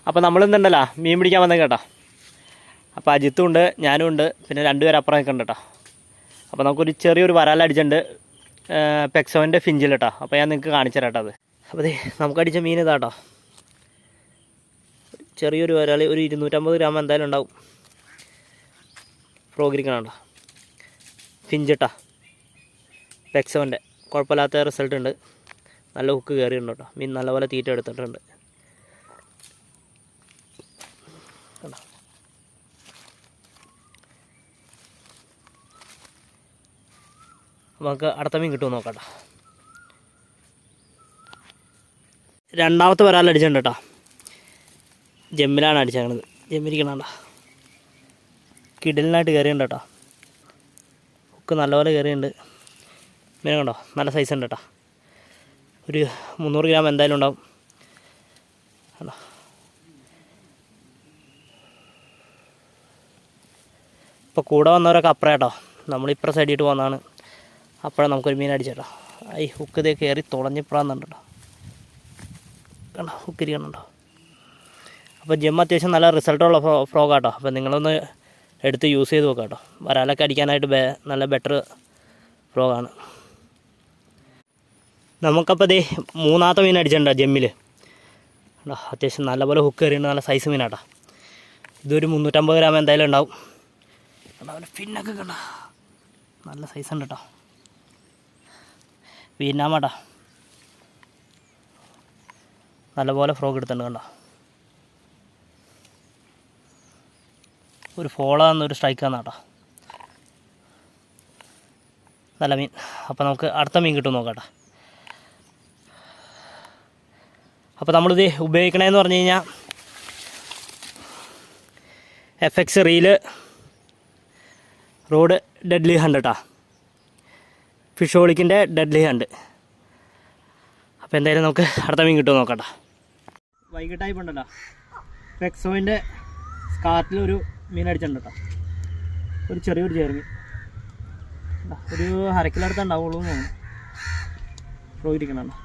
അപ്പോൾ നമ്മളിന്നുണ്ടല്ലോ മീൻ പിടിക്കാൻ വന്നേ കേട്ടോ. അപ്പോൾ അജിത്തും ഉണ്ട്, ഞാനും ഉണ്ട്, പിന്നെ 2 പേര് അപ്പുറം നിൽക്കുന്നുണ്ട് കേട്ടോ. അപ്പോൾ നമുക്കൊരു ചെറിയൊരു വരാലടിച്ചിട്ടുണ്ട് പെക്സോൻ്റെ ഫിഞ്ചിൽ കേട്ടോ. അപ്പോൾ ഞാൻ നിങ്ങൾക്ക് കാണിച്ചു തരാം കേട്ടോ അത്. അപ്പോൾ നമുക്കടിച്ച മീൻ ഇതാ കേട്ടോ. ചെറിയൊരു വരാൽ, ഒരു 250 ഗ്രാം എന്തായാലും ഉണ്ടാവും. ഫ്രോഗിരിക്കണോ ഫിഞ്ചിട്ടാ പെക്സോൻ്റെ. കുഴപ്പമില്ലാത്ത റിസൾട്ട് ഉണ്ട്. നല്ല ഹുക്ക് കയറിയിട്ടുണ്ട് കേട്ടോ. മീൻ നല്ലപോലെ തീറ്റ എടുത്തിട്ടുണ്ട്. നമുക്ക് അടുത്ത മീൻ കിട്ടുമോ നോക്കട്ടോ. രണ്ടാമത്തെ വരാലടിച്ചിട്ടുണ്ട് കേട്ടോ. ജമ്മിലാണ് അടിച്ചേക്കണത്. ജമ്മിരിക്കണ കിടലിനായിട്ട് കയറിയുണ്ട് കേട്ടോ. ഹുക്ക് നല്ലപോലെ കയറിയുണ്ട്. മീൻ കണ്ടോ, നല്ല സൈസ് ഉണ്ട് കേട്ടോ. ഒരു 300 ഗ്രാം എന്തായാലും ഉണ്ടാവും. കണ്ടോ, ഇപ്പോൾ കൂടെ വന്നവരൊക്കെ അപ്പുറം കേട്ടോ. നമ്മളിപ്പുറം സൈഡിട്ട് പോകുന്നതാണ്. അപ്പോഴാണ് നമുക്കൊരു മീൻ അടിച്ചേട്ടോ. ഈ ഹുക്ക് ഇതേ കയറി തുളഞ്ഞിപ്പുറാന്നുണ്ട് കേട്ടോ. കണ്ടോ, ഹുക്കിരിക്കണുണ്ടോ. അപ്പോൾ ജെമ്മ് അത്യാവശ്യം നല്ല റിസൾട്ടുള്ള ഫ്രോഗാട്ടോ. അപ്പോൾ നിങ്ങളൊന്ന് എടുത്ത് യൂസ് ചെയ്ത് നോക്കാം കേട്ടോ. വരാലൊക്കെ അടിക്കാനായിട്ട് നല്ല ബെറ്റർ ഫ്രോഗാണ്. നമുക്കപ്പോൾ ഇതേ 3ാമത്തെ മീൻ അടിച്ചിട്ടുണ്ടോ ജെമ്മിൽ. കേട്ടോ, അത്യാവശ്യം നല്ലപോലെ ഹുക്ക് കയറിയുണ്ട്. നല്ല സൈസ് മീനാട്ടോ. ഇതൊരു 350 ഗ്രാം എന്തായാലും ഉണ്ടാവും. കണ്ടോ, അവൻ്റെ ഫിന്നൊക്കെ കണ്ടോ, നല്ല സൈസ് ഉണ്ട് കേട്ടോ. വിയറ്റ്നാമാട്ടാ. നല്ലപോലെ ഫ്രോഗ് എടുത്തിട്ടുണ്ട്. കണ്ടോ, ഒരു ഫോള എന്നൊരു സ്ട്രൈക്ക് തന്നാട്ടോ. നല്ല മീൻ. അപ്പോൾ നമുക്ക് അടുത്ത മീൻ കിട്ടും നോക്കാം. അപ്പോൾ നമ്മളിത് ഉപയോഗിക്കണതെന്ന് പറഞ്ഞു കഴിഞ്ഞാൽ FX reel road deadly hunt കേട്ടോ. ഫിഷോളിക്കിൻ്റെ ഡെഡ്ലി ഹണ്ട്. അപ്പോൾ എന്തായാലും നമുക്ക് അടുത്ത മീൻ കിട്ടുമോ നോക്കട്ടോ. വൈകിട്ടായിപ്പോൾ ഉണ്ടല്ലോ പെക്സോയിൻ്റെ സ്കാർട്ടിലൊരു മീൻ അടിച്ചിട്ടുണ്ട് കേട്ടോ. ഒരു ചെറിയൊരു ചേർമീൻ. ഒരു 1/2 കിലോ അടുത്ത് ഉണ്ടാവുള്ളൂ എന്ന് തോന്നുന്നു. ഫ്രോ ഇരിക്കണുണ്ടോ.